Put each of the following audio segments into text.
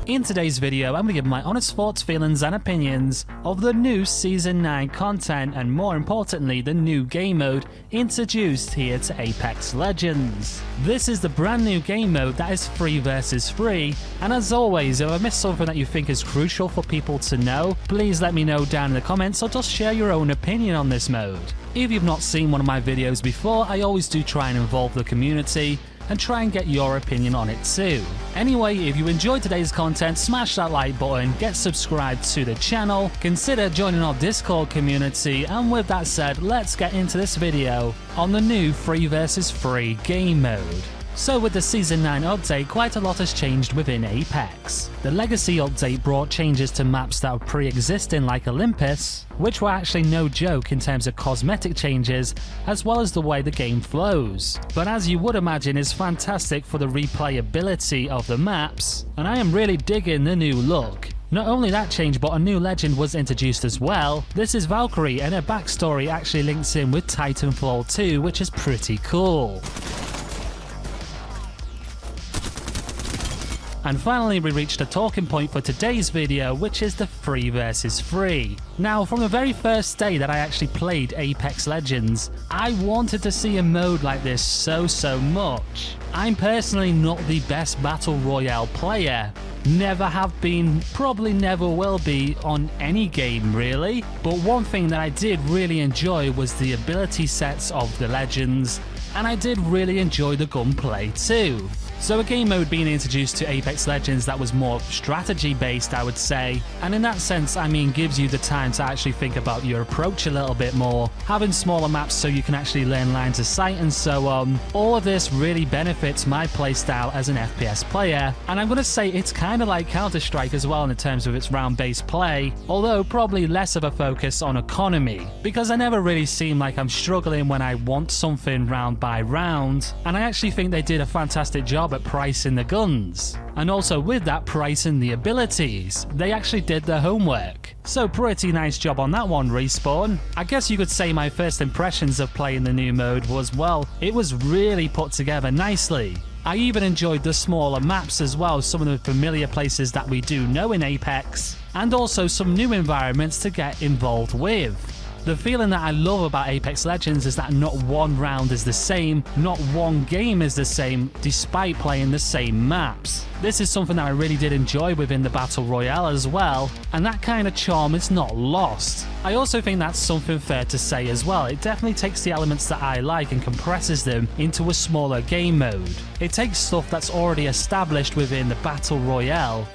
In today's video, I'm going to give my honest thoughts, feelings and opinions of the new Season 9 content and more importantly, the new game mode introduced here to Apex Legends. This is the brand new game mode that is free versus free, and as always, if I missed something that you think is crucial for people to know, please let me know down in the comments or just share your own opinion on this mode. If you've not seen one of my videos before, I always do try and involve the community and try and get your opinion on it too. Anyway, if you enjoyed today's content, smash that like button, get subscribed to the channel, consider joining our Discord community, and with that said, let's get into this video on the new free versus free game mode. So with the Season 9 update, quite a lot has changed within Apex. The Legacy update brought changes to maps that were pre-existing like Olympus, which were actually no joke in terms of cosmetic changes, as well as the way the game flows. But as you would imagine is fantastic for the replayability of the maps, and I am really digging the new look. Not only that change, but a new legend was introduced as well. This is Valkyrie, and her backstory actually links in with Titanfall 2, which is pretty cool. And finally, we reached a talking point for today's video, which is the free versus free. Now, from the very first day that I actually played Apex Legends, I wanted to see a mode like this so much. I'm personally not the best Battle Royale player. Never have been, probably never will be on any game really. But one thing that I did really enjoy was the ability sets of the Legends, and I did really enjoy the gunplay too. So a game mode being introduced to Apex Legends that was more strategy based, I would say, and in that sense I mean gives you the time to actually think about your approach a little bit more, having smaller maps so you can actually learn lines of sight and so on. All of this really benefits my playstyle as an FPS player, and I'm going to say it's kind of like Counter-Strike as well in terms of its round-based play, although probably less of a focus on economy, because I never really seem like I'm struggling when I want something round by round, and I actually think they did a fantastic job at pricing the guns, and also with that pricing the abilities. They actually did their homework, so pretty nice job on that one, Respawn. I guess you could say my first impressions of playing the new mode was, well, it was really put together nicely. I even enjoyed the smaller maps as well, some of the familiar places that we do know in Apex, and also some new environments to get involved with. The feeling that I love about Apex Legends is that not one round is the same, not one game is the same, despite playing the same maps. This is something that I really did enjoy within the Battle Royale as well, and that kind of charm is not lost. I also think that's something fair to say as well. It definitely takes the elements that I like and compresses them into a smaller game mode. It takes stuff that's already established within the Battle Royale.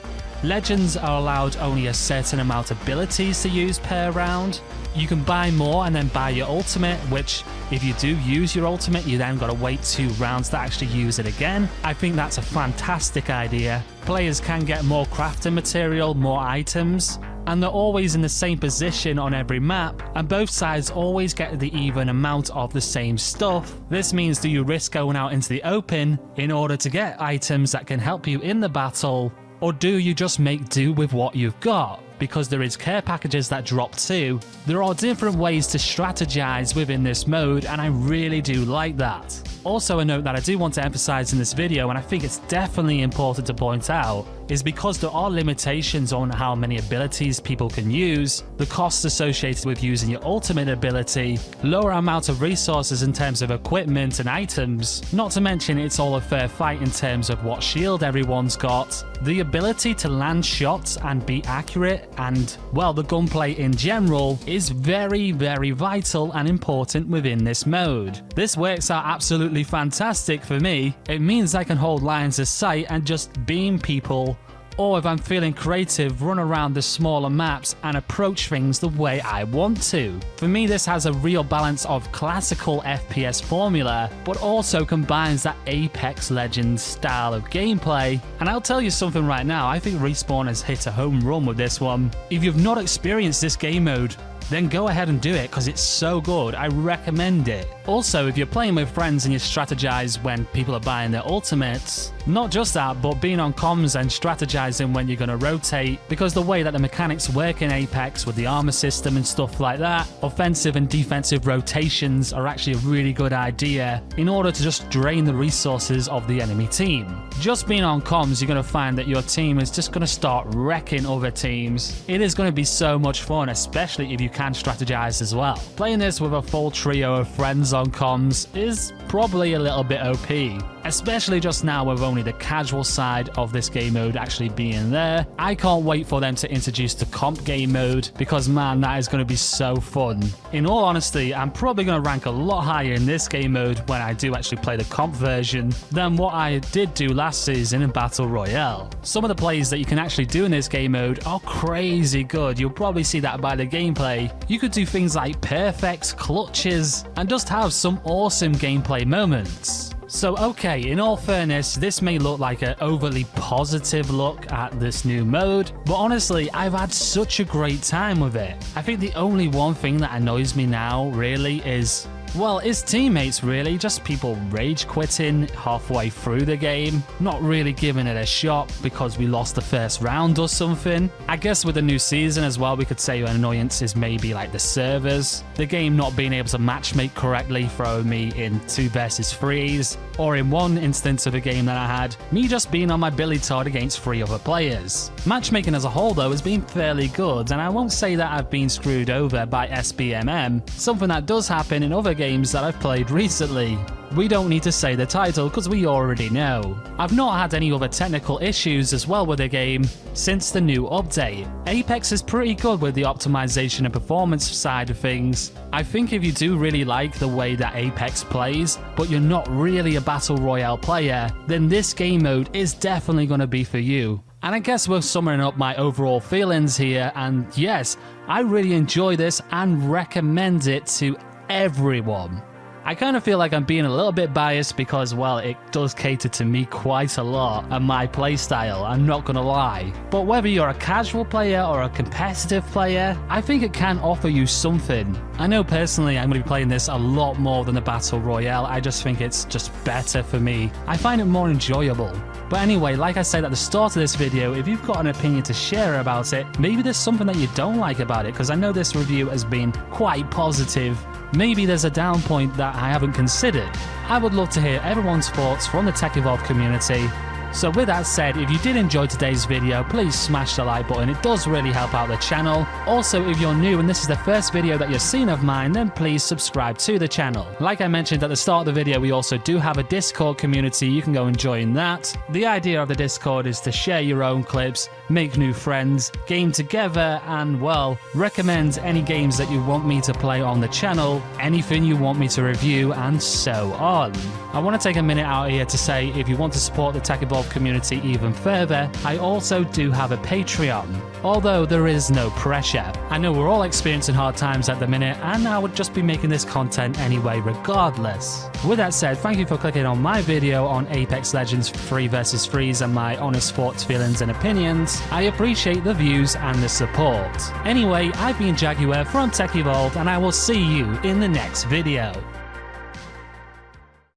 Legends are allowed only a certain amount of abilities to use per round. You can buy more and then buy your ultimate, which if you do use your ultimate, you then gotta wait 2 rounds to actually use it again. I think that's a fantastic idea. Players can get more crafting material, more items, and they're always in the same position on every map, and both sides always get the even amount of the same stuff. This means, do you risk going out into the open in order to get items that can help you in the battle, or do you just make do with what you've got? Because there is care packages that drop too. There are different ways to strategize within this mode, and I really do like that. Also, a note that I do want to emphasize in this video, and I think it's definitely important to point out, is because there are limitations on how many abilities people can use, the costs associated with using your ultimate ability, lower amount of resources in terms of equipment and items, not to mention it's all a fair fight in terms of what shield everyone's got, the ability to land shots and be accurate, and, well, the gunplay in general is very vital and important within this mode. This works out absolutely fantastic for me. It means I can hold lines of sight and just beam people, or if I'm feeling creative, run around the smaller maps and approach things the way I want to. For me, this has a real balance of classical FPS formula, but also combines that Apex Legends style of gameplay. And I'll tell you something right now, I think Respawn has hit a home run with this one. If you've not experienced this game mode, then go ahead and do it because it's so good. I recommend it. Also, if you're playing with friends and you strategize when people are buying their ultimates, Not just that, but being on comms and strategizing when you're going to rotate, because the way that the mechanics work in Apex with the armor system and stuff like that, offensive and defensive rotations are actually a really good idea in order to just drain the resources of the enemy team. Just being on comms, you're going to find that your team is just going to start wrecking other teams. It is going to be so much fun, especially if you can strategize as well. Playing this with a full trio of friends on comms is probably a little bit OP. Especially just now with only the casual side of this game mode actually being there. I can't wait for them to introduce the comp game mode, because man, that is going to be so fun. In all honesty, I'm probably going to rank a lot higher in this game mode when I do actually play the comp version than what I did do last season in Battle Royale. Some of the plays that you can actually do in this game mode are crazy good. You'll probably see that by the gameplay. You could do things like perfects, clutches, and just have some awesome gameplay moments. So okay, in all fairness, this may look like an overly positive look at this new mode, but honestly, I've had such a great time with it. I think the only one thing that annoys me now, really, is, well, it's teammates really, just people rage quitting halfway through the game, not really giving it a shot because we lost the first round or something. I guess with the new season as well, we could say an annoyance is maybe like the servers, the game not being able to matchmake correctly, throwing me in 2 versus 3s, or in one instance of a game that I had, me just being on my billy tard against 3 other players. Matchmaking as a whole though has been fairly good, and I won't say that I've been screwed over by SBMM, something that does happen in other games that I've played recently. We don't need to say the title because we already know. I've not had any other technical issues as well with the game since the new update. Apex is pretty good with the optimization and performance side of things. I think if you do really like the way that Apex plays, but you're not really a Battle Royale player, then this game mode is definitely going to be for you. And I guess we're summing up my overall feelings here, and yes, I really enjoy this and recommend it to everyone. I kind of feel like I'm being a little bit biased because, well, it does cater to me quite a lot and my playstyle, I'm not gonna lie. But whether you're a casual player or a competitive player, I think it can offer you something. I know personally I'm going to be playing this a lot more than the Battle Royale, I just think it's just better for me. I find it more enjoyable. But anyway, like I said at the start of this video, if you've got an opinion to share about it, maybe there's something that you don't like about it, because I know this review has been quite positive. Maybe there's a down point that I haven't considered. I would love to hear everyone's thoughts from the Tech Evolved community. So with that said, if you did enjoy today's video, please smash the like button, it does really help out the channel. Also, if you're new and this is the first video that you're seeing of mine, then please subscribe to the channel. Like I mentioned at the start of the video, we also do have a Discord community, you can go and join that. The idea of the Discord is to share your own clips, make new friends, game together, and well, recommend any games that you want me to play on the channel, anything you want me to review, and so on. I want to take a minute out here to say, if you want to support the Tech Evolved community even further, I also do have a Patreon, although there is no pressure. I know we're all experiencing hard times at the minute, and I would just be making this content anyway regardless. With that said, thank you for clicking on my video on Apex Legends 3 vs 3s and my honest thoughts, feelings and opinions. I appreciate the views and the support. Anyway, I've been Jaguar from Tech Evolved, and I will see you in the next video.